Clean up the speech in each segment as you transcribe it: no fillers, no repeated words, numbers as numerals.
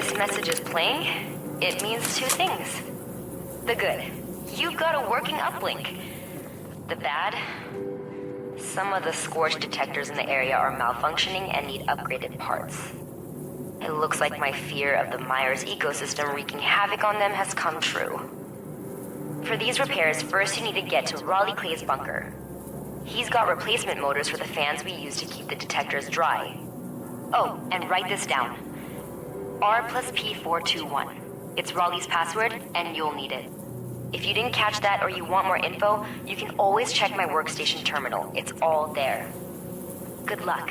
this message is playing, it means two things. The good, you've got a working uplink. The bad, some of the Scorch detectors in the area are malfunctioning and need upgraded parts. It looks like my fear of the Myers ecosystem wreaking havoc on them has come true. For these repairs, first you need to get to Raleigh Clay's bunker. He's got replacement motors for the fans we use to keep the detectors dry. Oh, and write this down. R+P421. It's Raleigh's password, and you'll need it. If you didn't catch that or you want more info, you can always check my workstation terminal. It's all there. Good luck.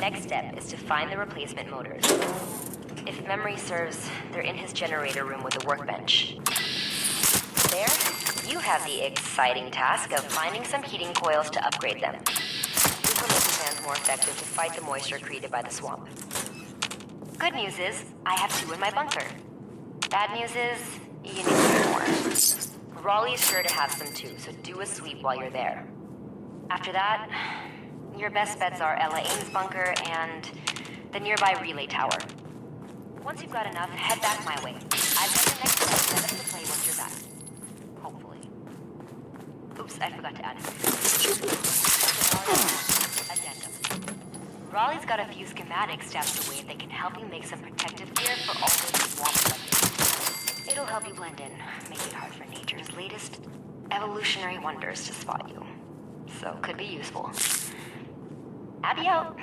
Next step is to find the replacement motors. If memory serves, they're in his generator room with the workbench. There, you have the exciting task of finding some heating coils to upgrade them. This will make the fans more effective to fight the moisture created by the swamp. Good news is, I have two in my bunker. Bad news is, you need some more. Raleigh's sure to have some too, so do a sweep while you're there. After that, your best bets are Ella Ames' bunker and the nearby relay tower. Once you've got enough, head back my way. I've got the next step set up to play once you're back. Hopefully. Oops, I forgot to add. Addendum. Raleigh's got a few schematics stashed away that can help you make some protective gear for all those swamp players. It'll help you blend in, make it hard for nature's latest evolutionary wonders to spot you. So, could be useful. Abby out.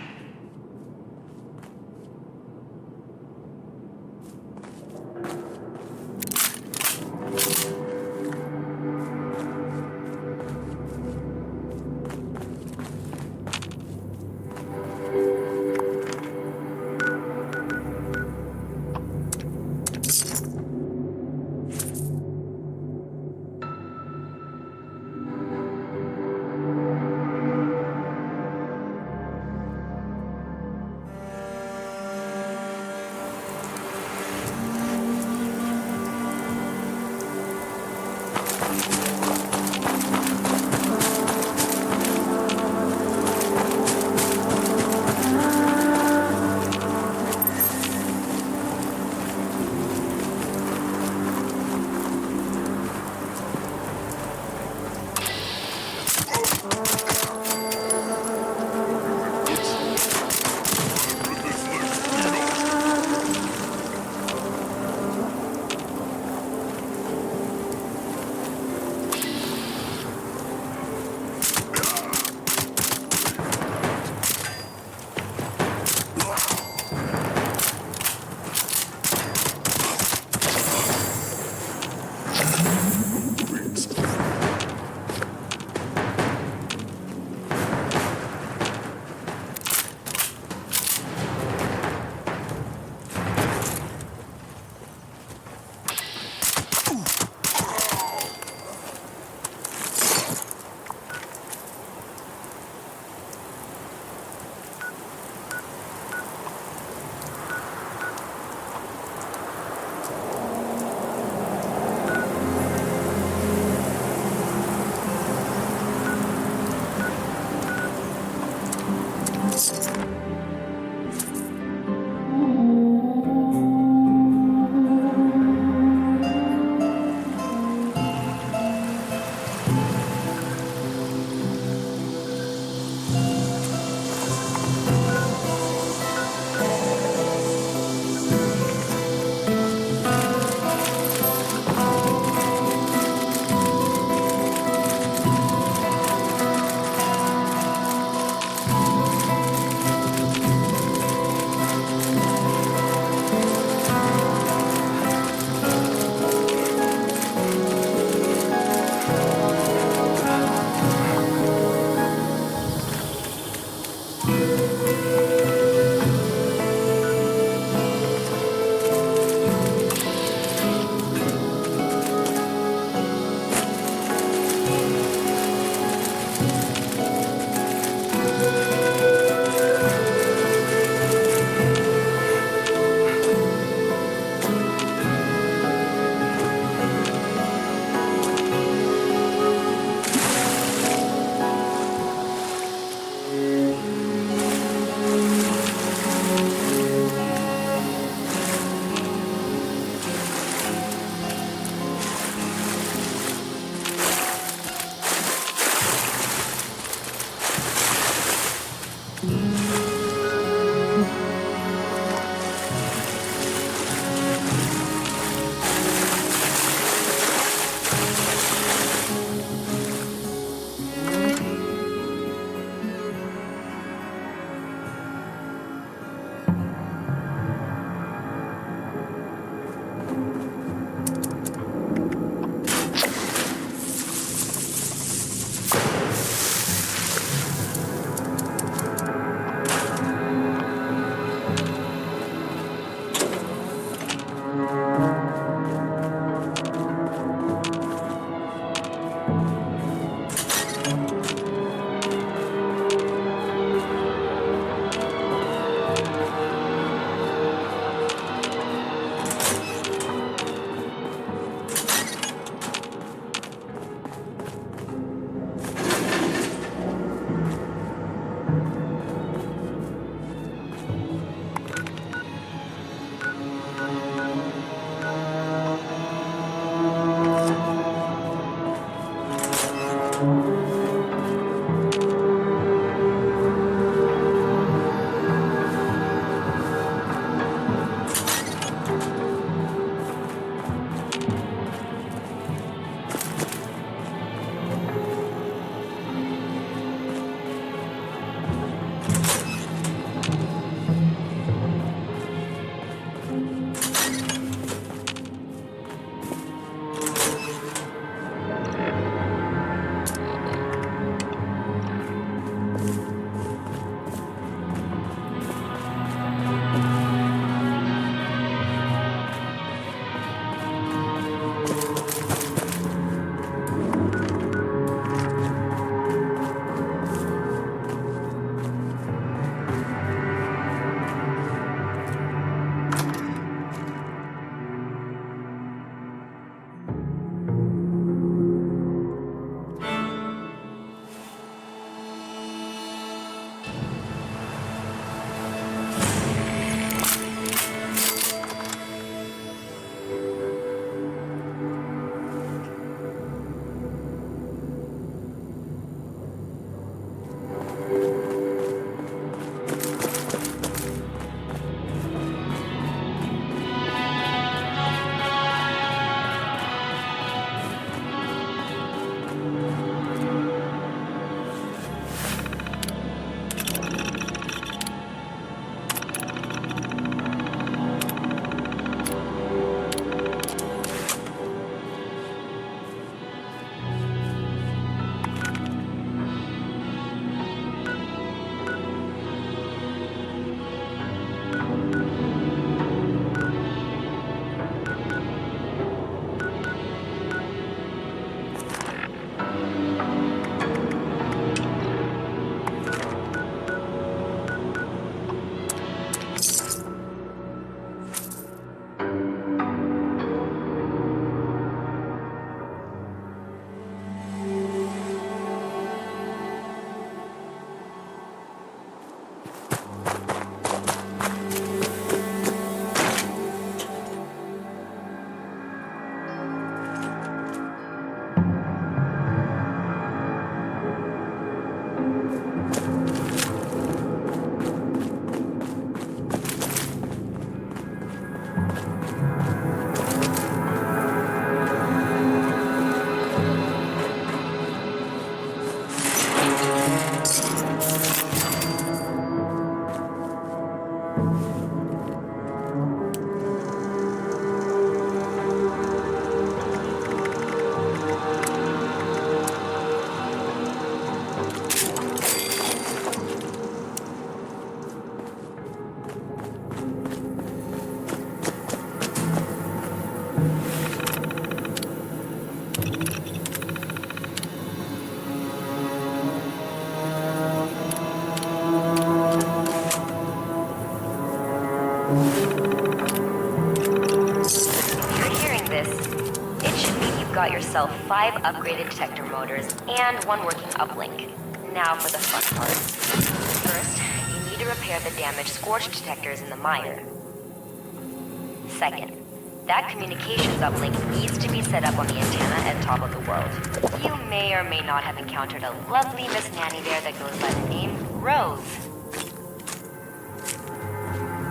got yourself 5 upgraded detector motors and 1 working uplink. Now for the fun part. First, you need to repair the damaged scorch detectors in the miner. Second, that communications uplink needs to be set up on the antenna at top of the world. You may or may not have encountered a lovely Miss Nanny there that goes by the name Rose.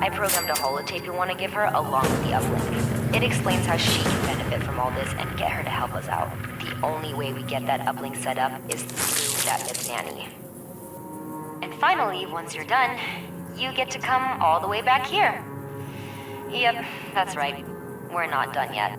I programmed a holotape you want to give her along with the uplink. It explains how she can benefit from all this and get her to help us out. The only way we get that uplink set up is through that Miss Nanny. And finally, once you're done, you get to come all the way back here. Yep, that's right. We're not done yet.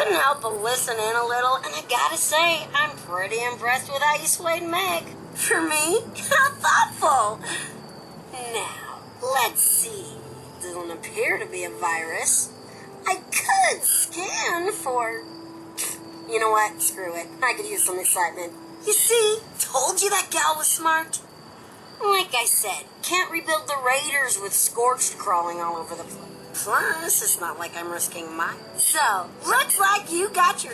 Couldn't help but listen in a little, and I gotta say, I'm pretty impressed with how you swayed Meg. For me, how thoughtful. Now, let's see. Doesn't appear to be a virus. I could scan for... You know what? Screw it. I could use some excitement. You see, told you that gal was smart. Like I said, can't rebuild the raiders with Scorched crawling all over the place. Plus, it's not like I'm risking mine. So, looks like you got your...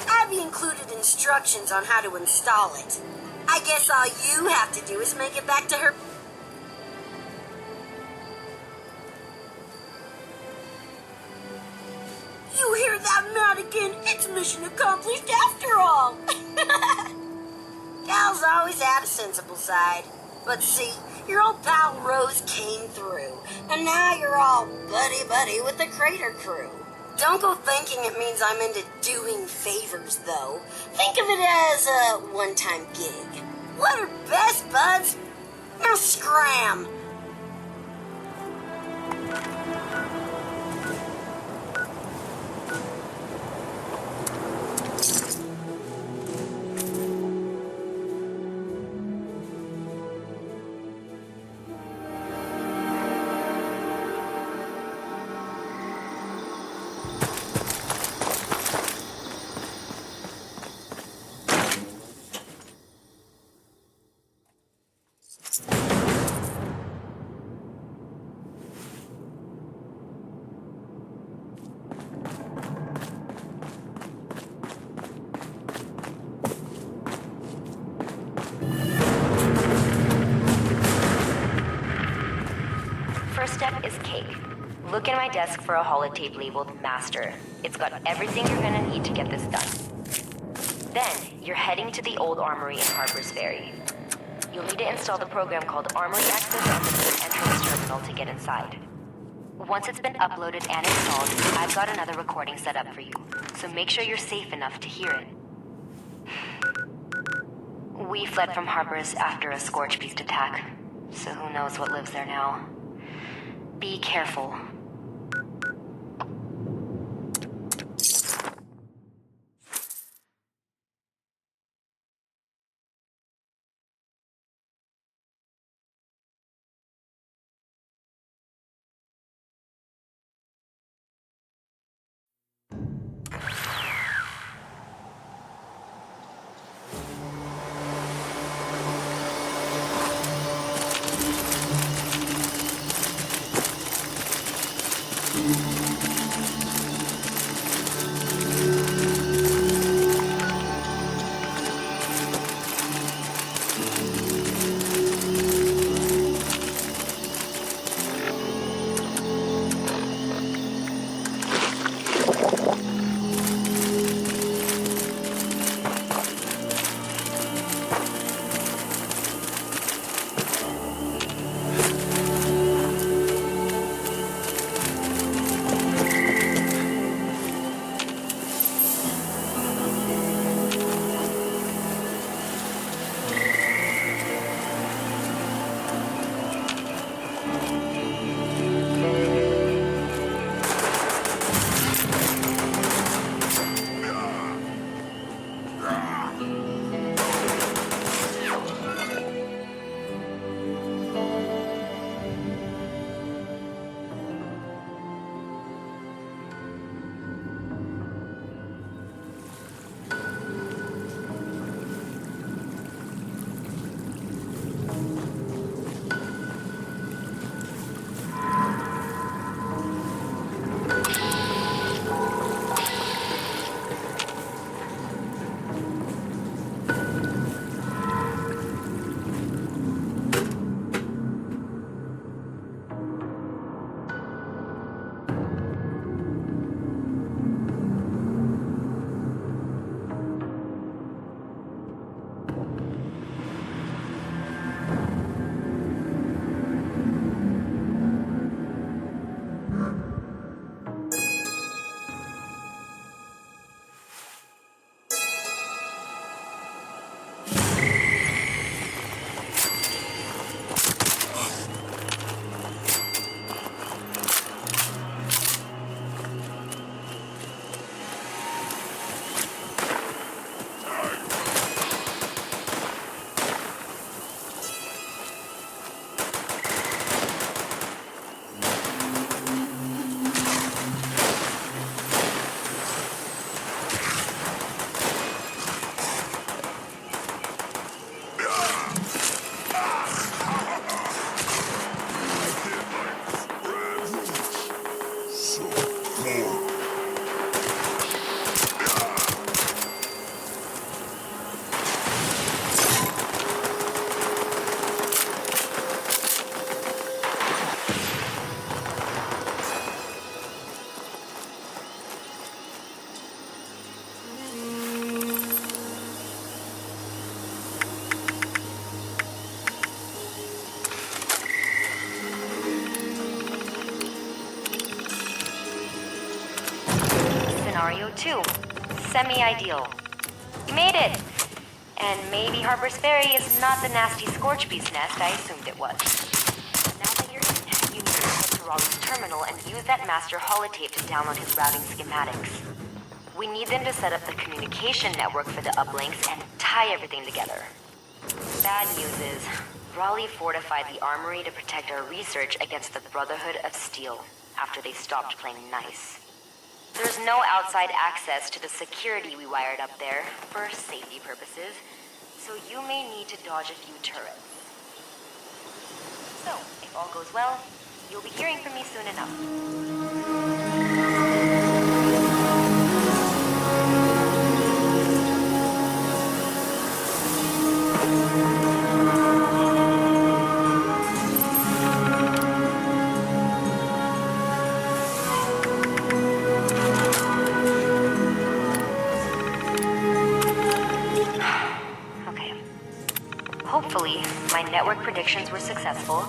Abby included instructions on how to install it. I guess all you have to do is make it back to her... You hear that, Madigan? It's mission accomplished after all! Gal's always had a sensible side. But see, your old pal Rose came through, and now you're all buddy-buddy with the Crater crew. Don't go thinking it means I'm into doing favors, though. Think of it as a one-time gig. What are best buds? Now scram! First step is cake. Look in my desk for a holotape labeled Master. It's got everything you're gonna need to get this done. Then, you're heading to the old armory in Harper's Ferry. You'll need to install the program called Armory Access on the main entrance terminal to get inside. Once it's been uploaded and installed, I've got another recording set up for you, so make sure you're safe enough to hear it. We fled from Harper's after a Scorch Beast attack, so who knows what lives there now. Be careful. too. Semi-ideal. You made it! And maybe Harper's Ferry is not the nasty Scorchbeast nest I assumed it was. Now that you're in, you need to head to Raleigh's terminal and use that master holotape to download his routing schematics. We need them to set up the communication network for the uplinks and tie everything together. Bad news is, Raleigh fortified the armory to protect our research against the Brotherhood of Steel after they stopped playing nice. There's no outside access to the security we wired up there for safety purposes, so you may need to dodge a few turrets. So, if all goes well, you'll be hearing from me soon enough. Hopefully, my network predictions were successful,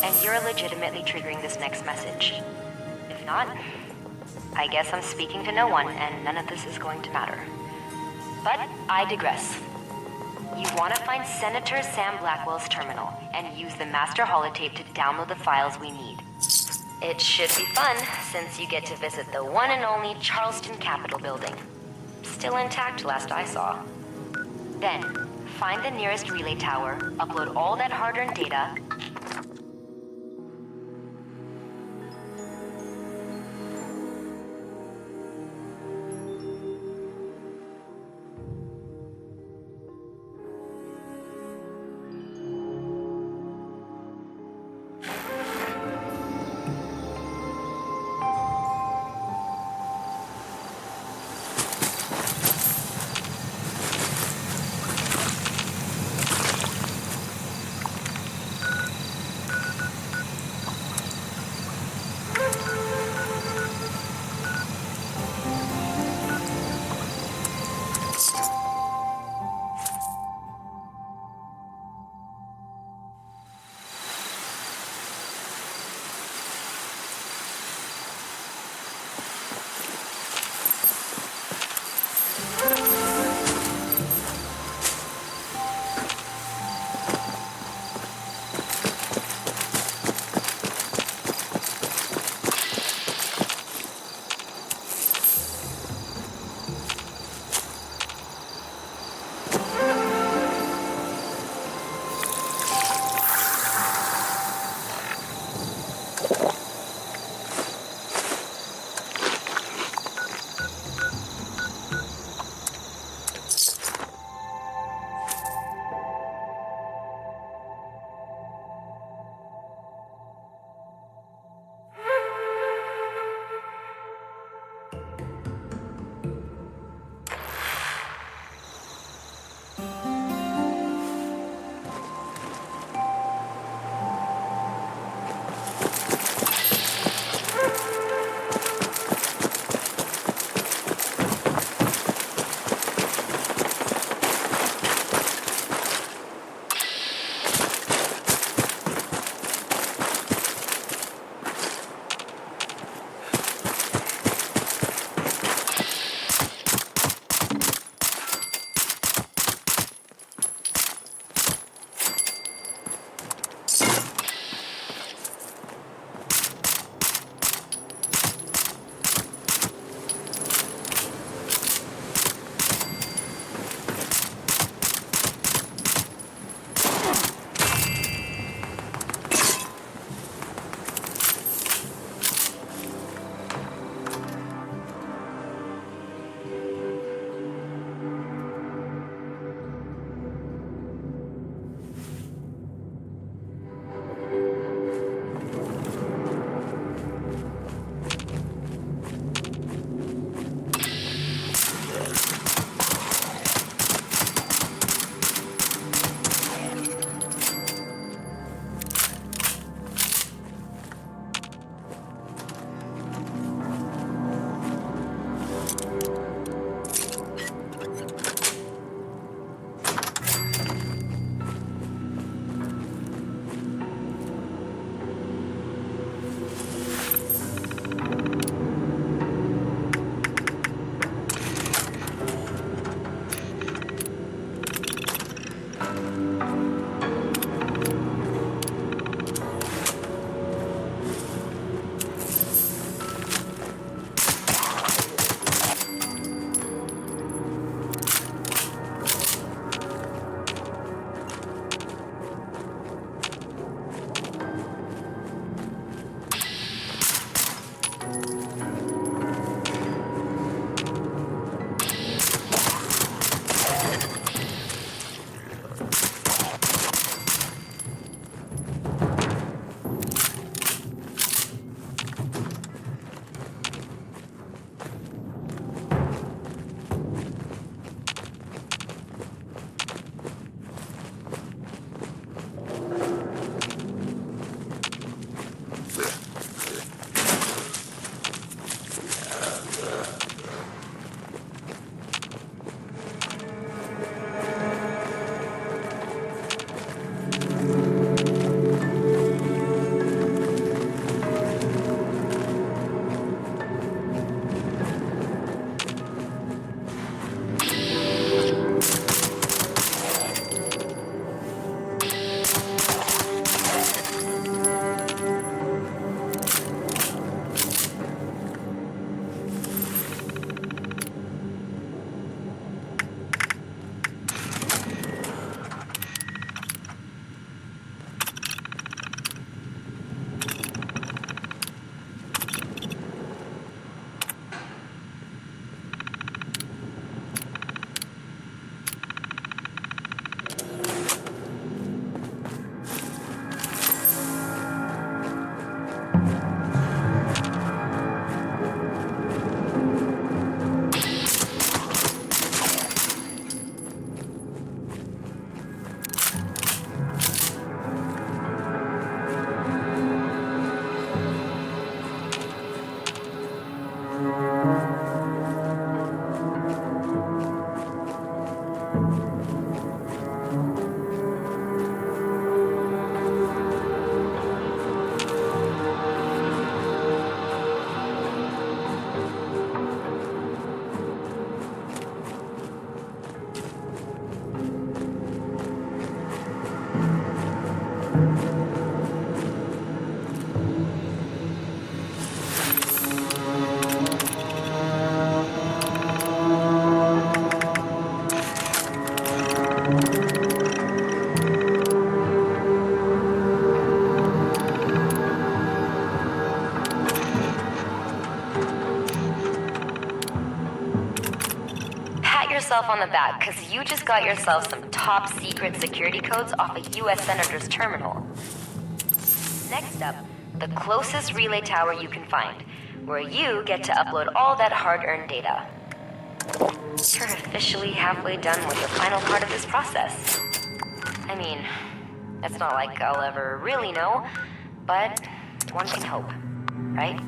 and you're legitimately triggering this next message. If not, I guess I'm speaking to no one, and none of this is going to matter. But I digress. You want to find Senator Sam Blackwell's terminal, and use the master holotape to download the files we need. It should be fun, since you get to visit the one and only Charleston Capitol building. Still intact last I saw. Then, find the nearest relay tower, upload all that hard-earned data, Yourself on the back, because you just got yourself some top secret security codes off a US Senator's terminal. Next up, the closest relay tower you can find, where you get to upload all that hard-earned data. You're officially halfway done with the final part of this process. I mean, it's not like I'll ever really know, but one can hope, right?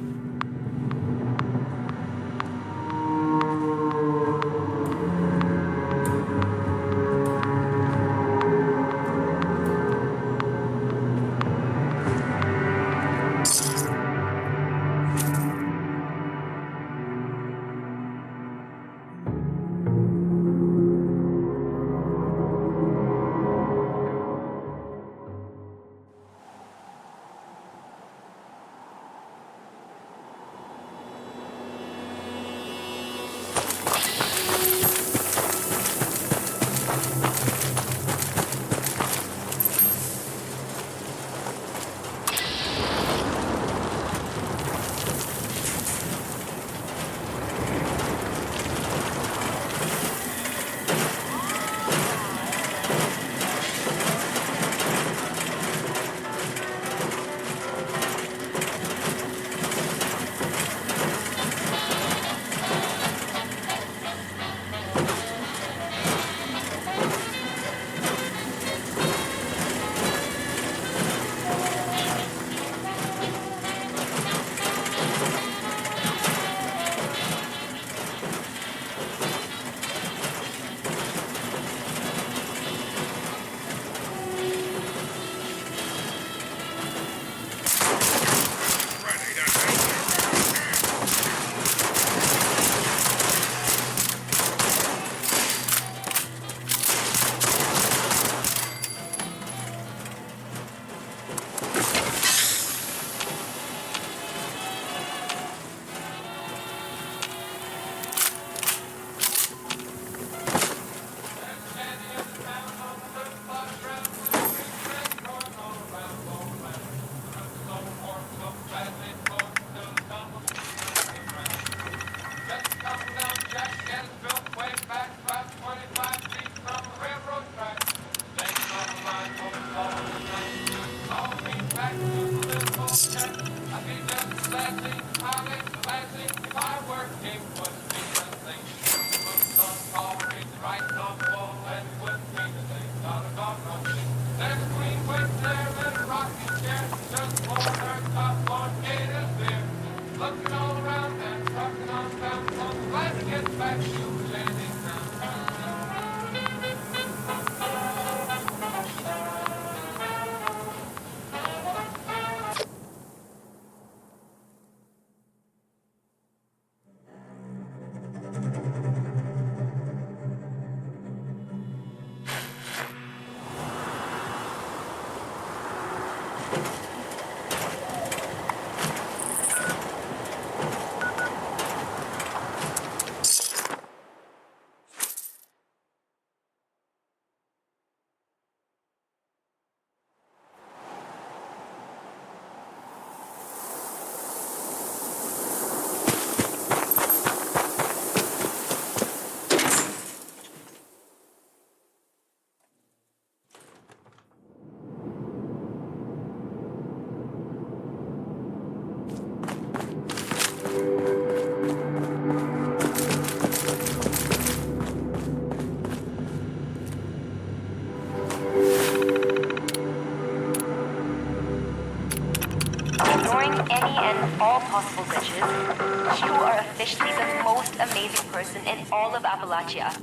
and all possible glitches, you are officially the most amazing person in all of Appalachia.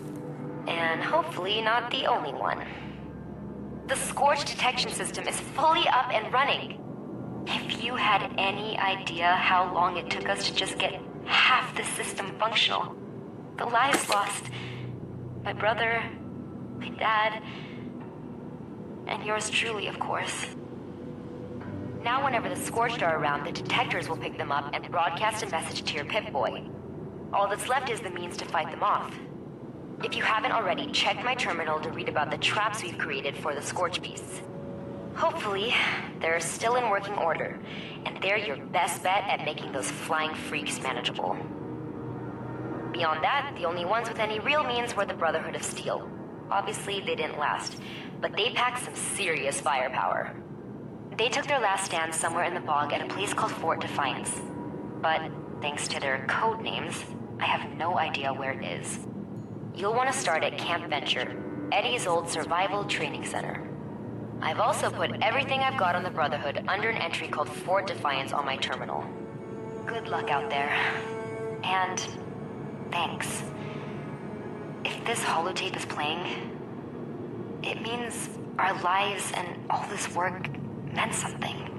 And hopefully not the only one. The Scorch detection system is fully up and running. If you had any idea how long it took us to just get half the system functional, the lives lost, my brother, my dad, and yours truly, of course. Now whenever the Scorched are around, the detectors will pick them up and broadcast a message to your Pip-Boy. All that's left is the means to fight them off. If you haven't already, check my terminal to read about the traps we've created for the Scorch beasts. Hopefully, they're still in working order, and they're your best bet at making those flying freaks manageable. Beyond that, the only ones with any real means were the Brotherhood of Steel. Obviously, they didn't last, but they packed some serious firepower. They took their last stand somewhere in the bog at a place called Fort Defiance. But, thanks to their code names, I have no idea where it is. You'll want to start at Camp Venture, Eddie's old survival training center. I've also put everything I've got on the Brotherhood under an entry called Fort Defiance on my terminal. Good luck out there. And thanks. If this holotape is playing, it means our lives and all this work meant something.